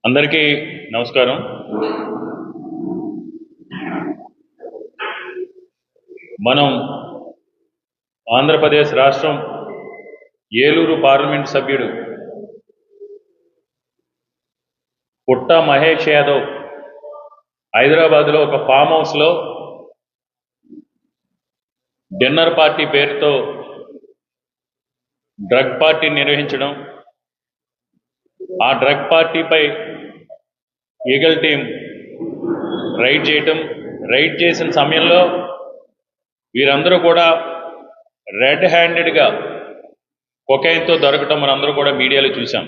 అందరికీ నమస్కారం. మనం ఆంధ్రప్రదేశ్ రాష్ట్రం ఏలూరు పార్లమెంట్ సభ్యుడు పుట్ట మహేష్ యాదవ్ హైదరాబాద్లో ఒక ఫామ్ హౌస్లో డిన్నర్ పార్టీ పేరుతో డ్రగ్ పార్టీ నిర్వహించడం, ఆ డ్రగ్ పార్టీపై ఈగల్ టీం రైడ్ చేసిన సమయంలో వీరందరూ కూడా రెడ్ హ్యాండెడ్గా కొకైన్తో దొరకటం మనందరూ కూడా మీడియాలో చూసాం.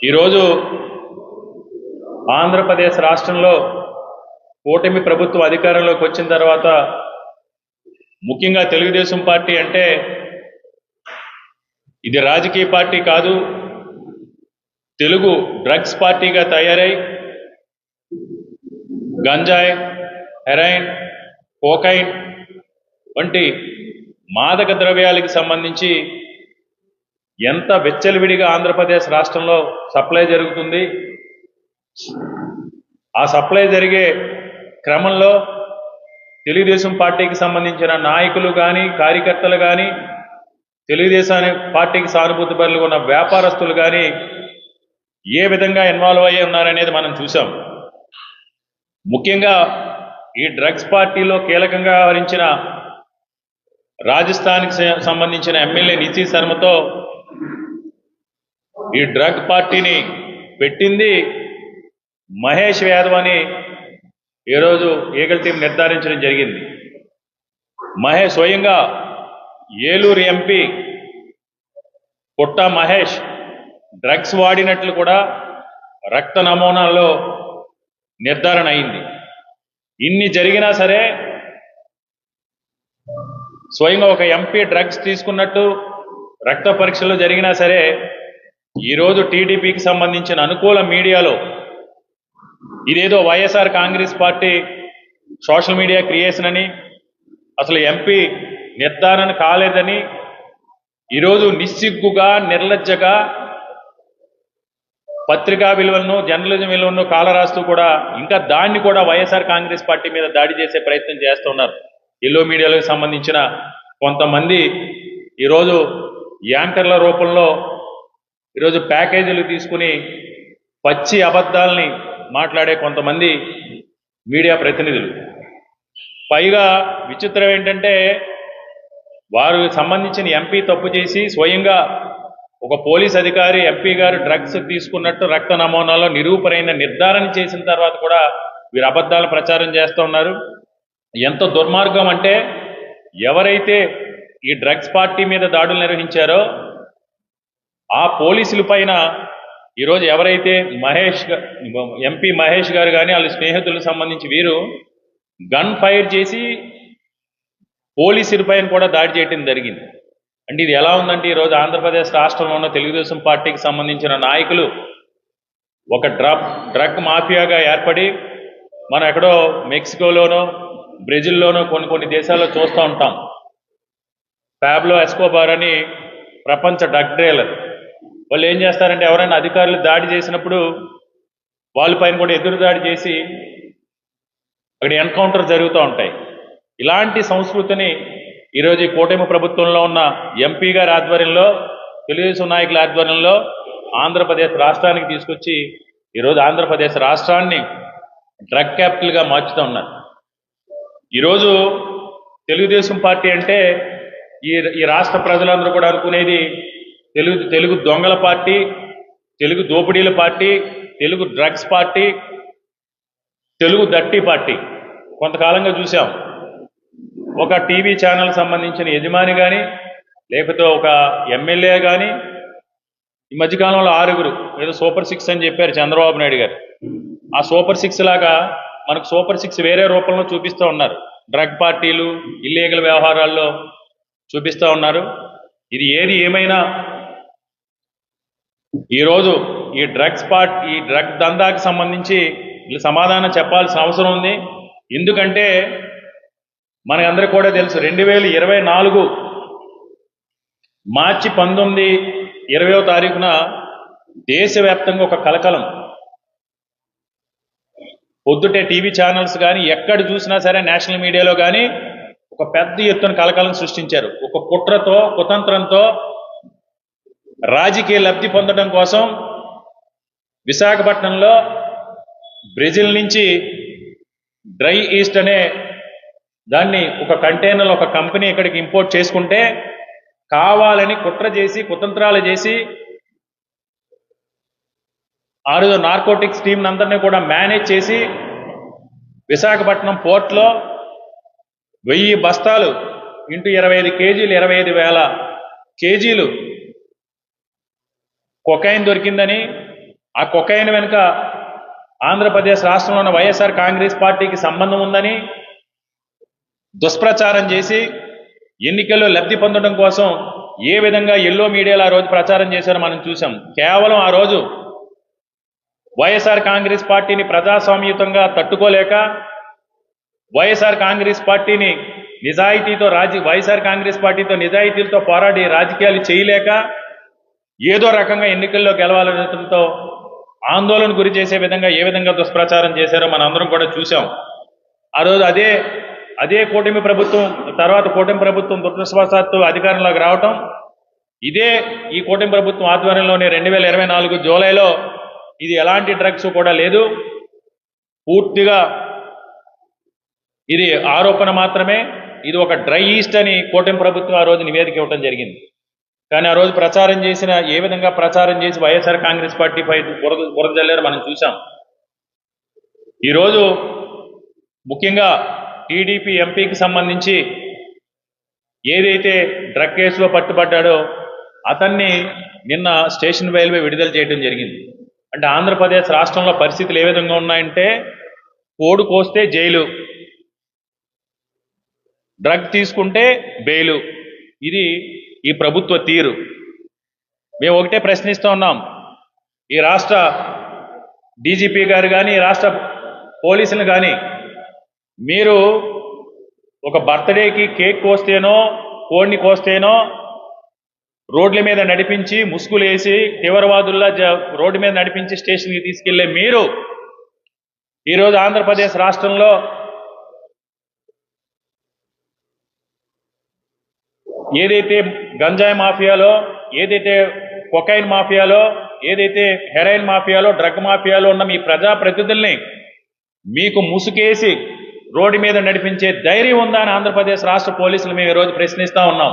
ఈరోజు ఆంధ్రప్రదేశ్ రాష్ట్రంలో కూటమి ప్రభుత్వం అధికారంలోకి వచ్చిన తర్వాత ముఖ్యంగా తెలుగుదేశం పార్టీ అంటే ఇది రాజకీయ పార్టీ కాదు, తెలుగు డ్రగ్స్ పార్టీగా తయారై గంజాయి, హెరాయిన్, కోకైన్ వంటి మాదక ద్రవ్యాలకు సంబంధించి ఎంత వెచ్చలవిడిగా ఆంధ్రప్రదేశ్ రాష్ట్రంలో సప్లై జరుగుతుంది. ఆ సప్లై జరిగే క్రమంలో తెలుగుదేశం పార్టీకి సంబంధించిన నాయకులు కానీ, కార్యకర్తలు కానీ, తెలుగుదేశం పార్టీకి సానుభూతి పరులుగా ఉన్న వ్యాపారస్తులు కానీ ఏ విధంగా ఇన్వాల్వ్ అయ్యి ఉన్నారనేది మనం చూసాం. ముఖ్యంగా ఈ డ్రగ్స్ పార్టీలో కీలకంగా వ్యవహరించిన రాజస్థాన్కి సంబంధించిన ఎమ్మెల్యే నితీ శర్మతో ఈ డ్రగ్ పార్టీని పెట్టింది మహేష్ యాదవ్ అని ఈరోజు ఈగల్ టీం నిర్ధారించడం జరిగింది. మహేష్ స్వయంగా ఏలూరు ఎంపీ పుట్ట మహేష్ డ్రగ్స్ వాడినట్లు కూడా రక్త నమూనాల్లో నిర్ధారణ అయింది. ఇన్ని జరిగినా సరే స్వయంగా ఒక ఎంపీ డ్రగ్స్ తీసుకున్నట్టు రక్త పరీక్షలు జరిగినా సరే ఈరోజు టీడీపీకి సంబంధించిన అనుకూల మీడియాలో ఇదేదో YSR Congress party social media creation అని, అసలు ఎంపీ నిర్ధారణ కాలేదని ఈరోజు నిస్సిగ్గుగా, నిర్లజ్జగా పత్రికా విలువలను, జర్నలిజం విలువలను కాలరాస్తూ కూడా ఇంకా దాన్ని కూడా వైఎస్ఆర్ కాంగ్రెస్ పార్టీ మీద దాడి చేసే ప్రయత్నం చేస్తున్నారు. ఎల్లో మీడియాలకు సంబంధించిన కొంతమంది ఈరోజు యాంకర్ల రూపంలో ఈరోజు ప్యాకేజీలు తీసుకుని పచ్చి అబద్ధాలని మాట్లాడే కొంతమంది మీడియా ప్రతినిధులు. పైగా విచిత్రం ఏంటంటే వారికి సంబంధించిన ఎంపీ తప్పు చేసి స్వయంగా ఒక పోలీస్ అధికారి ఎంపీ గారు డ్రగ్స్ తీసుకున్నట్టు రక్త నమూనాలో నిరూపణైన నిర్ధారణ చేసిన తర్వాత కూడా వీరు అబద్ధాలు ప్రచారం చేస్తూ ఉన్నారు. ఎంత దుర్మార్గం అంటే ఎవరైతే ఈ డ్రగ్స్ పార్టీ మీద దాడులు నిర్వహించారో ఆ పోలీసుల పైన ఈరోజు ఎవరైతే ఎంపీ మహేష్ గారు కానీ వాళ్ళ స్నేహితులకు సంబంధించి వీరు గన్ ఫైర్ చేసి పోలీసుల పైన కూడా దాడి చేయడం జరిగింది. అంటే ఇది ఎలా ఉందంటే ఈరోజు ఆంధ్రప్రదేశ్ రాష్ట్రంలో ఉన్న తెలుగుదేశం పార్టీకి సంబంధించిన నాయకులు ఒక డ్రగ్ మాఫియాగా ఏర్పడి మనం ఎక్కడో మెక్సికోలోనో, బ్రెజిల్లోనో కొన్ని దేశాల్లో చూస్తూ ఉంటాం. పాబ్లో ఎస్కోబార్ అని ప్రపంచ డ్రగ్ డీలర్. వాళ్ళు ఏం చేస్తారంటే ఎవరైనా అధికారులు దాడి చేసినప్పుడు వాళ్ళపైన కూడా ఎదురు దాడి చేసి అక్కడ ఎన్కౌంటర్ జరుగుతూ ఉంటాయి. ఇలాంటి సంస్కృతిని ఈరోజు ఈ కూటమి ప్రభుత్వంలో ఉన్న ఎంపీ గారి ఆధ్వర్యంలో, తెలుగుదేశం నాయకుల ఆధ్వర్యంలో ఆంధ్రప్రదేశ్ రాష్ట్రానికి తీసుకొచ్చి ఈరోజు ఆంధ్రప్రదేశ్ రాష్ట్రాన్ని డ్రగ్ క్యాపిటల్గా మార్చుతూ ఉన్నారు. ఈరోజు తెలుగుదేశం పార్టీ అంటే ఈ రాష్ట్ర ప్రజలందరూ కూడా అనుకునేది తెలుగు దొంగల పార్టీ, తెలుగు దోపిడీల party, Telugu drugs party, Telugu దట్టి పార్టీ. కొంతకాలంగా చూసాం ఒక టీవీ ఛానల్ సంబంధించిన యజమాని కానీ, లేకపోతే ఒక ఎమ్మెల్యే కానీ, ఈ మధ్యకాలంలో 6 ఏదో సూపర్ 6 అని చెప్పారు చంద్రబాబు నాయుడు గారు. ఆ సూపర్ 6 లాగా మనకు సూపర్ 6 వేరే రూపంలో చూపిస్తూ ఉన్నారు. డ్రగ్ పార్టీలు, ఇల్లీగల్ వ్యవహారాల్లో చూపిస్తూ ఉన్నారు. ఇది ఏది ఏమైనా ఈరోజు ఈ డ్రగ్ దందాకి సంబంధించి వీళ్ళు సమాధానం చెప్పాల్సిన అవసరం ఉంది. ఎందుకంటే మనకందరికీ కూడా తెలుసు 2024 మార్చి 19, 20వ తారీఖున దేశవ్యాప్తంగా ఒక కలకలం పొద్దుటే టీవీ ఛానల్స్ కానీ ఎక్కడ చూసినా సరే నేషనల్ మీడియాలో కానీ ఒక పెద్ద ఎత్తున కలకలం సృష్టించారు. ఒక కుట్రతో కుతంత్రంతో రాజకీయ లబ్ధి పొందడం కోసం విశాఖపట్నంలో బ్రెజిల్ నుంచి డ్రై ఈస్ట్ అనే దాన్ని ఒక కంటైనర్ ఒక కంపెనీ ఇక్కడికి ఇంపోర్ట్ చేసుకుంటే కావాలని కుట్ర చేసి కుతంత్రాలు చేసి ఆ రోజు నార్కోటిక్స్ టీం అందరినీ కూడా మేనేజ్ చేసి విశాఖపట్నం పోర్ట్లో 1000 బస్తాలు ఇంటూ 25 కేజీలు 25,000 కేజీలు కొకైన్ దొరికిందని, ఆ కొకైన్ వెనుక ఆంధ్రప్రదేశ్ రాష్ట్రంలో ఉన్న వైఎస్ఆర్ కాంగ్రెస్ పార్టీకి సంబంధం ఉందని దుష్ప్రచారం చేసి ఎన్నికల్లో లబ్ధి పొందడం కోసం ఏ విధంగా ఎల్లో మీడియాలో ఆ రోజు ప్రచారం చేశారో మనం చూసాం. కేవలం ఆ రోజు వైఎస్ఆర్ కాంగ్రెస్ పార్టీని ప్రజాస్వామ్యుతంగా తట్టుకోలేక వైఎస్ఆర్ కాంగ్రెస్ పార్టీని వైఎస్ఆర్ కాంగ్రెస్ పార్టీతో నిజాయితీలతో పోరాడి రాజకీయాలు చేయలేక ఏదో రకంగా ఎన్నికల్లో గెలవాలనడంతో ఆందోళన గురి చేసే విధంగా ఏ విధంగా దుష్ప్రచారం చేశారో మనందరం కూడా చూసాం. ఆ రోజు అదే కూటమి ప్రభుత్వం తర్వాత కూటమి ప్రభుత్వం దురదృష్టవశాత్తు అధికారంలోకి రావటం, ఈ కూటమి ప్రభుత్వం ఆధ్వర్యంలోనే 2024 జూలైలో ఇది ఎలాంటి డ్రగ్స్ కూడా లేదు, పూర్తిగా ఇది ఆరోపణ మాత్రమే, ఇది ఒక డ్రై ఈస్ట్ అని కూటమి ప్రభుత్వం ఆ రోజు నివేదిక ఇవ్వడం జరిగింది. కానీ ఆ రోజు ఏ విధంగా ప్రచారం చేసి వైఎస్ఆర్ కాంగ్రెస్ పార్టీపై బురద జల్లారో మనం చూసాం. ఈరోజు ముఖ్యంగా టీడీపీ ఎంపీకి సంబంధించి ఏదైతే డ్రగ్ కేసులో పట్టుబడ్డాడో అతన్ని నిన్న స్టేషన్ బెయిల్పై విడుదల చేయడం జరిగింది. అంటే ఆంధ్రప్రదేశ్ రాష్ట్రంలో పరిస్థితులు ఏ విధంగా ఉన్నాయంటే కోడు కోస్తే జైలు, డ్రగ్ తీసుకుంటే బెయిలు. ఇది ఈ ప్రభుత్వ తీరు. మేము ఒకటే ప్రశ్నిస్తూ ఉన్నాం, ఈ రాష్ట్ర డీజీపీ గారు కానీ రాష్ట్ర పోలీసులు కానీ మీరు ఒక బర్త్డేకి కేక్ కోస్తేనో కోడిని కోస్తేనో రోడ్ల మీద నడిపించి ముసుగులేసి తీవ్రవాదుల్లా రోడ్డు మీద నడిపించి స్టేషన్కి తీసుకెళ్లే మీరు ఈరోజు ఆంధ్రప్రదేశ్ రాష్ట్రంలో ఏదైతే గంజాయి మాఫియాలో, ఏదైతే కొకైన్ మాఫియాలో, ఏదైతే హెరాయిన్ మాఫియాలో, డ్రగ్ మాఫియాలో ఉన్న మీ ప్రజాప్రతినిధుల్ని మీకు ముసుకేసి రోడ్డు మీద నడిపించే ధైర్యం ఉందా అని ఆంధ్రప్రదేశ్ రాష్ట్ర పోలీసులు మేము ఈరోజు ప్రశ్నిస్తూ ఉన్నాం.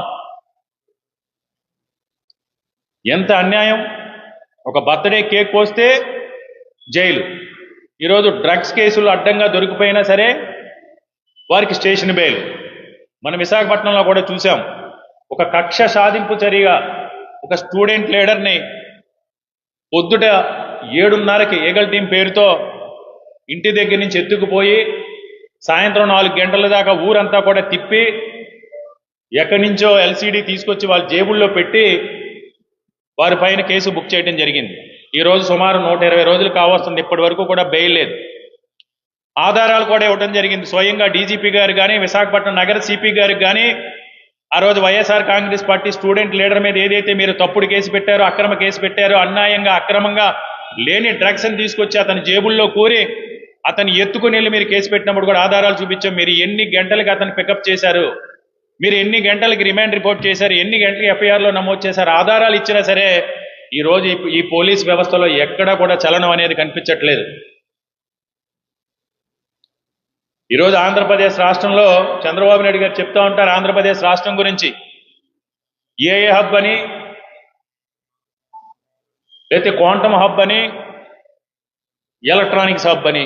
ఎంత అన్యాయం! ఒక బర్త్డే కేక్ కోస్తే జైలు, ఈరోజు డ్రగ్స్ కేసులు అడ్డంగా దొరికిపోయినా సరే వారికి స్టేషన్ బెయిల్. మన విశాఖపట్నంలో కూడా చూసాం, ఒక కక్ష సాధింపు చర్యగా ఒక స్టూడెంట్ లీడర్ని పొద్దుట 7:30కి ఈగల్ టీం పేరుతో ఇంటి దగ్గర నుంచి ఎత్తుకుపోయి సాయంత్రం 4 గంటల దాకా ఊరంతా కూడా తిప్పి ఎక్కడి నుంచో ఎల్సీడీ తీసుకొచ్చి వాళ్ళ జేబుల్లో పెట్టి వారి పైన కేసు బుక్ చేయడం జరిగింది. ఈరోజు సుమారు 120 రోజులు కావస్తుంది, ఇప్పటి వరకు కూడా బెయిల్ లేదు. ఆధారాలు కూడా ఇవ్వడం జరిగింది. స్వయంగా డీజీపీ గారు కానీ విశాఖపట్నం నగర సిపి గారికి కానీ ఆ రోజు YSR Congress party student leader మీద ఏదైతే మీరు తప్పుడు కేసు పెట్టారో, అక్రమ కేసు పెట్టారో, అన్యాయంగా అక్రమంగా లేని డ్రగ్స్ని తీసుకొచ్చి అతని జేబుల్లో కూరి అతన్ని ఎత్తుకుని వెళ్ళి మీరు కేసు పెట్టినప్పుడు కూడా ఆధారాలు చూపించాం. మీరు ఎన్ని గంటలకి అతను పికప్ చేశారు, మీరు ఎన్ని గంటలకి రిమాండ్ రిపోర్ట్ చేశారు, ఎన్ని గంటలకి ఎఫ్ఐఆర్లో నమోదు చేశారు, ఆధారాలు ఇచ్చినా సరే ఈరోజు ఈ పోలీస్ వ్యవస్థలో ఎక్కడా కూడా చలనం అనేది కనిపించట్లేదు. ఈరోజు ఆంధ్రప్రదేశ్ రాష్ట్రంలో చంద్రబాబు నాయుడు గారు చెప్తా ఉంటారు ఆంధ్రప్రదేశ్ రాష్ట్రం గురించి, ఏఏ హబ్ అని, లేకపోతే క్వాంటమ్ హబ్ అని, ఎలక్ట్రానిక్స్ హబ్ అని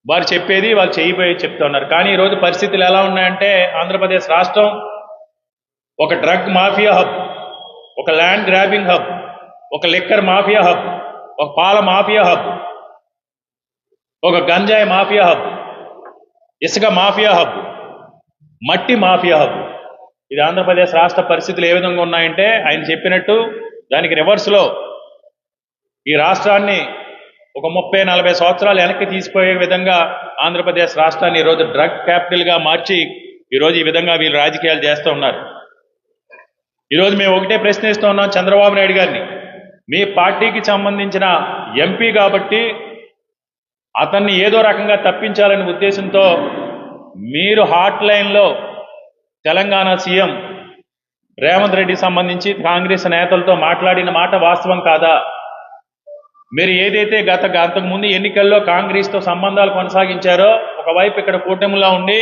వారు చెప్పేది వాళ్ళు చేయిపోయి చెప్తా ఉన్నారు. కానీ ఈరోజు పరిస్థితులు ఎలా ఉన్నాయంటే ఆంధ్రప్రదేశ్ రాష్ట్రం ఒక డ్రగ్ మాఫియా హబ్, ఒక ల్యాండ్ గ్రాబింగ్ హబ్, ఒక లిక్కర్ మాఫియా హబ్, ఒక పాల మాఫియా హబ్, ఒక గంజాయి మాఫియా హబ్, ఇసుక మాఫియా హబ్, మట్టి మాఫియా హబ్. ఇది ఆంధ్రప్రదేశ్ రాష్ట్ర పరిస్థితులు ఏ విధంగా ఉన్నాయంటే ఆయన చెప్పినట్టు దానికి రివర్స్లో ఈ రాష్ట్రాన్ని ఒక 30-40 సంవత్సరాలు వెనక్కి తీసుకుపోయే విధంగా ఆంధ్రప్రదేశ్ రాష్ట్రాన్ని ఈరోజు డ్రగ్ క్యాపిటల్గా మార్చి ఈరోజు ఈ విధంగా వీళ్ళు రాజకీయాలు చేస్తూ ఉన్నారు. ఈరోజు మేము ఒకటే ప్రశ్నిస్తూ ఉన్నాం చంద్రబాబు నాయుడు గారిని, మీ పార్టీకి సంబంధించిన ఎంపీ కాబట్టి అతన్ని ఏదో రకంగా తప్పించాలనే ఉద్దేశంతో మీరు హాట్ లైన్లో తెలంగాణ సీఎం రేవంత్ రెడ్డి సంబంధించి కాంగ్రెస్ నేతలతో మాట్లాడిన మాట వాస్తవం కాదా? మీరు ఏదైతే అంతకు ముందు ఎన్నికల్లో కాంగ్రెస్తో సంబంధాలు కొనసాగించారో, ఒకవైపు ఇక్కడ కూటమిలో ఉండి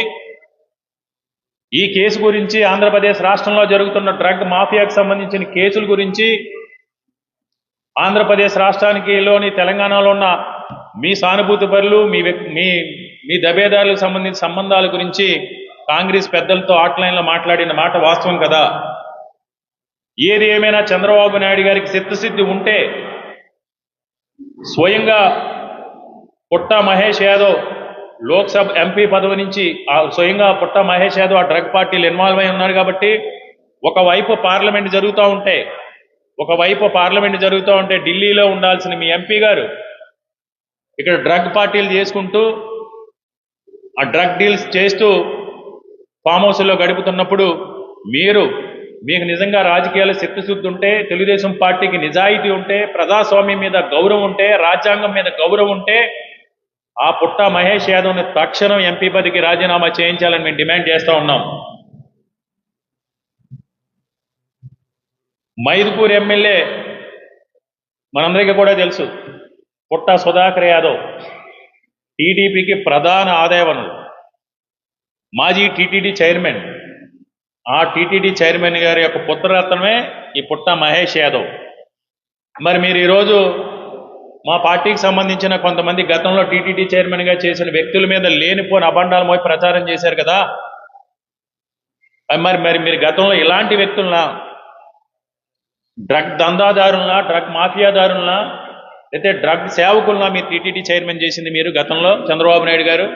ఈ కేసు గురించి ఆంధ్రప్రదేశ్ రాష్ట్రంలో జరుగుతున్న డ్రగ్ మాఫియాకు సంబంధించిన కేసుల గురించి ఆంధ్రప్రదేశ్ రాష్ట్రానికిలోని తెలంగాణలో ఉన్న మీ సానుభూతి పరులు మీ దబేదారులకు సంబంధించిన సంబంధాల గురించి కాంగ్రెస్ పెద్దలతో ఆట్లైన్లో మాట్లాడిన మాట వాస్తవం కదా? ఏది ఏమైనా చంద్రబాబు నాయుడు గారికి చిత్తశుద్ధి ఉంటే స్వయంగా పుట్టా మహేష్ యాదవ్ లోక్సభ ఎంపీ పదవి నుంచి స్వయంగా పుట్టా మహేష్ యాదవ్ ఆ డ్రగ్ పార్టీలు ఇన్వాల్వ్ అయి ఉన్నారు కాబట్టి ఒకవైపు పార్లమెంట్ జరుగుతూ ఉంటే ఢిల్లీలో ఉండాల్సిన మీ ఎంపీ గారు ఇక్కడ డ్రగ్ పార్టీలు చేసుకుంటూ ఆ డ్రగ్ డీల్స్ చేస్తూ ఫామ్ హౌస్లో గడుపుతున్నప్పుడు మీకు నిజంగా రాజకీయాల చిత్తశుద్ధి ఉంటే, తెలుగుదేశం పార్టీకి నిజాయితీ ఉంటే, ప్రజాస్వామ్యం మీద గౌరవం ఉంటే, రాజ్యాంగం మీద గౌరవం ఉంటే ఆ పుట్టా మహేష్ యాదవ్ని తక్షణం ఎంపీ పదవికి రాజీనామా చేయించాలని మేము డిమాండ్ చేస్తూ ఉన్నాం. మైదుకూరు ఎమ్మెల్యే మనందరికీ కూడా తెలుసు, పుట్టా సుధాకర్ యాదవ్ టీడీపీకి ప్రధాన ఆదాయ వనరు, మాజీ టీటీడీ చైర్మన్. ఆ టీటీడీ చైర్మన్ గారి యొక్క పుత్రరత్నమే ఈ పుట్టా మహేష్ యాదవ్. మరి మీరు ఈరోజు మా పార్టీకి సంబంధించిన కొంతమంది గతంలో టీటీడీ చైర్మన్గా చేసిన వ్యక్తుల మీద లేనిపోని అభండాలు మోపి ప్రచారం చేశారు కదా. మరి మీరు గతంలో ఇలాంటి వ్యక్తులనా, డ్రగ్ దందాదారులనా, డ్రగ్ మాఫియాదారులనా, అయితే డ్రగ్ సేవకులనా మీరు టీటీడీ చైర్మన్ చేసింది మీరు గతంలో చంద్రబాబు నాయుడు గారు?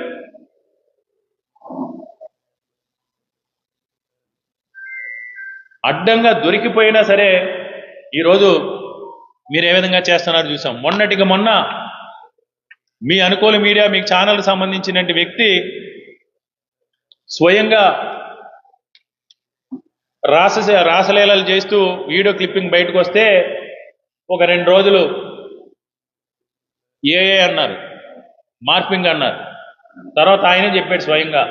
అడ్డంగా దొరికిపోయినా సరే ఈరోజు మీరు ఏ విధంగా చేస్తున్నారో చూసాం. మొన్నటికి మొన్న మీ అనుకూల మీడియా, మీకు ఛానల్కి సంబంధించిన వ్యక్తి స్వయంగా రాసలీలలు చేస్తూ వీడియో క్లిప్పింగ్ బయటకు వస్తే ఒక 2 రోజులు ఏఏ అన్నారు, మార్పింగ్ అన్నారు. తర్వాత ఆయనే చెప్పాడు స్వయంగా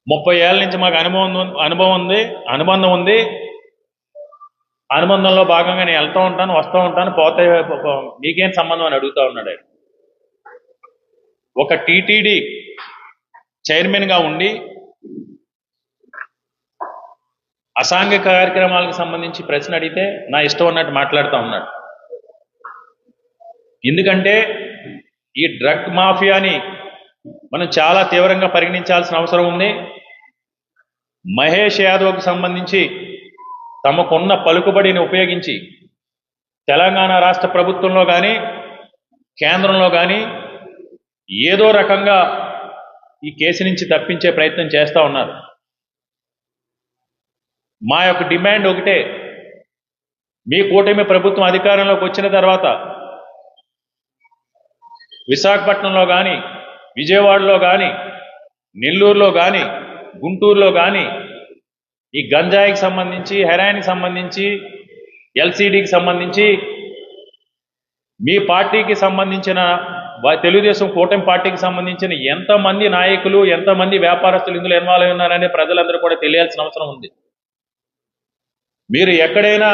30 ఏళ్ళ నుంచి మాకు అనుబంధం ఉంది, అనుబంధంలో భాగంగా నేను వెళ్తూ ఉంటాను, వస్తూ ఉంటాను, పోతే మీకేం సంబంధం అని అడుగుతూ ఉన్నాడు ఆయన. ఒక టీటీడీ చైర్మన్గా ఉండి అసాంఘిక కార్యక్రమాలకు సంబంధించి ప్రశ్న అడిగితే నా ఇష్టం ఉన్నట్టు మాట్లాడుతూ ఉన్నాడు. ఎందుకంటే ఈ డ్రగ్ మాఫియాని మనం చాలా తీవ్రంగా పరిగణించాల్సిన అవసరం ఉంది. మహేష్ యాదవ్కి సంబంధించి తమకున్న పలుకుబడిని ఉపయోగించి తెలంగాణ రాష్ట్ర ప్రభుత్వంలో కానీ కేంద్రంలో కానీ ఏదో రకంగా ఈ కేసు నుంచి తప్పించే ప్రయత్నం చేస్తూ ఉన్నారు. మా యొక్క డిమాండ్ ఒకటే, మీ కూటమి ప్రభుత్వం అధికారంలోకి వచ్చిన తర్వాత విశాఖపట్నంలో కానీ, విజయవాడలో కానీ, నెల్లూరులో కానీ, గుంటూరులో కానీ ఈ గంజాయికి సంబంధించి, హెరాయిన్కి సంబంధించి, ఎల్సీడీకి సంబంధించి మీ పార్టీకి సంబంధించిన తెలుగుదేశం కూటమి పార్టీకి సంబంధించిన ఎంతమంది నాయకులు, ఎంతమంది వ్యాపారస్తులు ఇందులో ఇన్వాల్వ్ అయి ఉన్నారనే ప్రజలందరూ కూడా తెలియాల్సిన అవసరం ఉంది. మీరు ఎక్కడైనా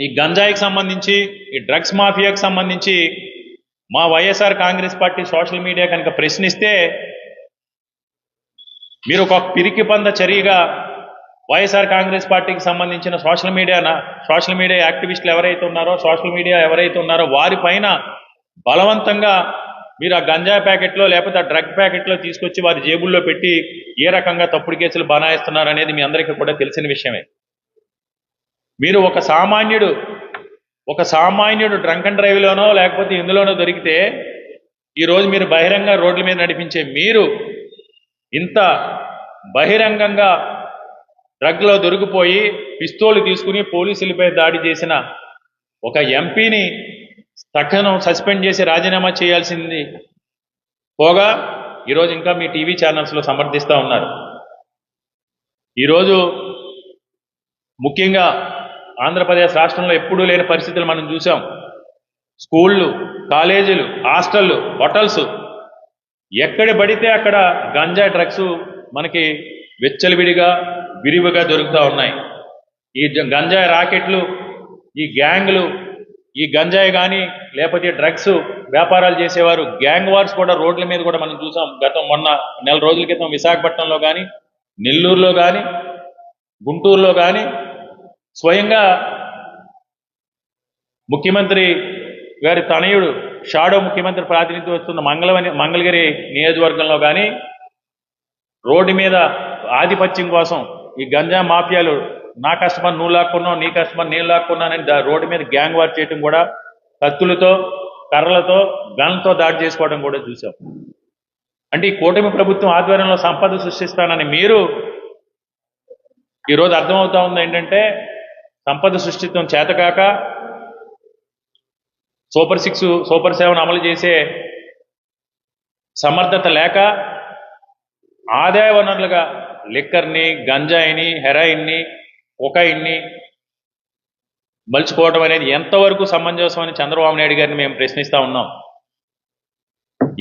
ఈ గంజాయికి సంబంధించి, ఈ డ్రగ్స్ మాఫియాకి సంబంధించి మా YSR Congress party social media కనుక ప్రశ్నిస్తే మీరు ఒక పిరికి పంద చర్యగా వైఎస్ఆర్ కాంగ్రెస్ పార్టీకి సంబంధించిన సోషల్ మీడియా యాక్టివిస్టులు ఎవరైతే ఉన్నారో, సోషల్ మీడియా ఎవరైతే ఉన్నారో వారిపైన బలవంతంగా మీరు ఆ గంజా ప్యాకెట్లో లేకపోతే ఆ డ్రగ్ ప్యాకెట్లో తీసుకొచ్చి వారి జేబుల్లో పెట్టి ఏ రకంగా తప్పుడు కేసులు బనాయిస్తున్నారు అనేది మీ అందరికీ కూడా తెలిసిన విషయమే. మీరు ఒక సామాన్యుడు డ్రంక్ అండ్ డ్రైవ్లోనో లేకపోతే ఇందులోనో దొరికితే ఈరోజు మీరు బహిరంగ రోడ్ల మీద నడిపించే మీరు ఇంత బహిరంగంగా డ్రగ్లో దొరికిపోయి పిస్తోలు తీసుకుని పోలీసులపై దాడి చేసిన ఒక ఎంపీని తక్షణం సస్పెండ్ చేసి రాజీనామా చేయాల్సింది పోగా ఈరోజు ఇంకా మీ టీవీ ఛానల్స్లో సమర్థిస్తూ ఉన్నారు. ఈరోజు ముఖ్యంగా ఆంధ్రప్రదేశ్ రాష్ట్రంలో ఎప్పుడూ లేని పరిస్థితులు మనం చూసాం. స్కూళ్ళు, కాలేజీలు, హాస్టళ్ళు, హోటల్స్ ఎక్కడ పడితే అక్కడ గంజాయి డ్రగ్స్ మనకి వెచ్చలివిడిగా విరివిగా దొరుకుతూ ఉన్నాయి. ఈ గంజాయి రాకెట్లు, ఈ గ్యాంగ్లు, ఈ గంజాయి కానీ లేకపోతే డ్రగ్స్ వ్యాపారాలు చేసేవారు గ్యాంగ్ వార్స్ కూడా రోడ్ల మీద కూడా మనం చూసాం. మొన్న నెల రోజుల క్రితం విశాఖపట్నంలో కానీ, నెల్లూరులో కానీ, గుంటూరులో కానీ స్వయంగా ముఖ్యమంత్రి గారి తనయుడు షాడో ముఖ్యమంత్రి ప్రాతినిధ్యం వస్తున్న మంగళగిరి నియోజకవర్గంలో కానీ రోడ్డు మీద ఆధిపత్యం కోసం ఈ గంజా మాఫియాలు నా కస్టమర్ నువ్వు లాక్కున్నావు, నీ కస్టమర్ నేను లాక్కున్నానని రోడ్డు మీద గ్యాంగ్ వార్ చేయడం కూడా, కత్తులతో, కర్రలతో, గన్లతో దాడి చేసుకోవడం కూడా చూసాం. అంటే ఈ కూటమి ప్రభుత్వం ఆధ్వర్యంలో సంపద సృష్టిస్తానని మీరు ఈరోజు అర్థమవుతా ఉంది ఏంటంటే సంపద సృష్టించడం చేతకాక సూపర్ 6, సూపర్ 7 అమలు చేసే సమర్థత లేక ఆదాయ వనరులుగా లిక్కర్ని, గంజాయిని, హెరాయిన్ని, కొకైన్ని మలుచుకోవడం అనేది ఎంతవరకు సమంజసం అని చంద్రబాబు నాయుడు గారిని మేము ప్రశ్నిస్తా ఉన్నాం.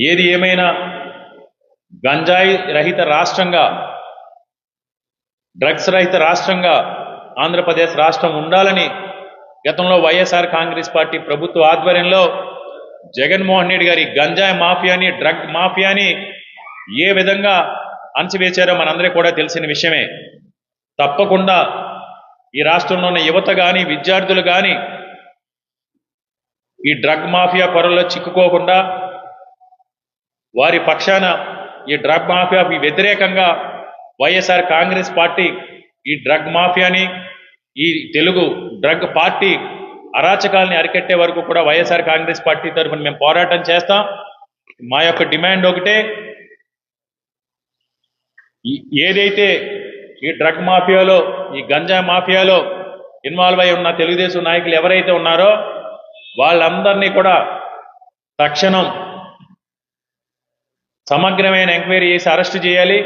ఏది ఏమైనా గంజాయి రహిత రాష్ట్రంగా, డ్రగ్స్ రహిత రాష్ట్రంగా ఆంధ్రప్రదేశ్ రాష్ట్రం ఉండాలని గతంలో వైఎస్ఆర్ కాంగ్రెస్ పార్టీ ప్రభుత్వ ఆధ్వర్యంలో జగన్మోహన్ రెడ్డి గారి గంజాయి మాఫియాని, డ్రగ్ మాఫియాని ఏ విధంగా అణచివేశారో మనందరికీ కూడా తెలిసిన విషయమే. తప్పకుండా ఈ రాష్ట్రంలో ఉన్న యువత కానీ, విద్యార్థులు కానీ ఈ డ్రగ్ మాఫియా పొరల్లో చిక్కుకోకుండా వారి పక్షాన ఈ డ్రగ్ మాఫియాకి వ్యతిరేకంగా వైఎస్ఆర్ కాంగ్రెస్ పార్టీ ఈ డ్రగ్ మాఫియాని, ఈ తెలుగు డ్రగ్ పార్టీ అరాచకాలని అరికట్టే వరకు కూడా వైఎస్ఆర్ కాంగ్రెస్ పార్టీ తరఫున మేము పోరాటం చేస్తాం. మా యొక్క డిమాండ్ ఒకటే, ఏదైతే ఈ డ్రగ్ మాఫియాలో, ఈ గంజా మాఫియాలో ఇన్వాల్వ్ అయి ఉన్న తెలుగుదేశం నాయకులు ఎవరైతే ఉన్నారో వాళ్ళందరినీ కూడా తక్షణం సమగ్రమైన ఎంక్వైరీ చేసి అరెస్టు చేయాలి.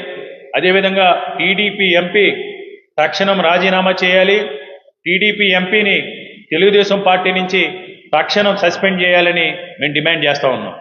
అదేవిధంగా టీడీపీ ఎంపీ తక్షణం రాజీనామా చేయాలి. టీడీపీ ఎంపీని తెలుగుదేశం పార్టీ నుంచి తక్షణం సస్పెండ్ చేయాలని మేము డిమాండ్ చేస్తా ఉన్నాం.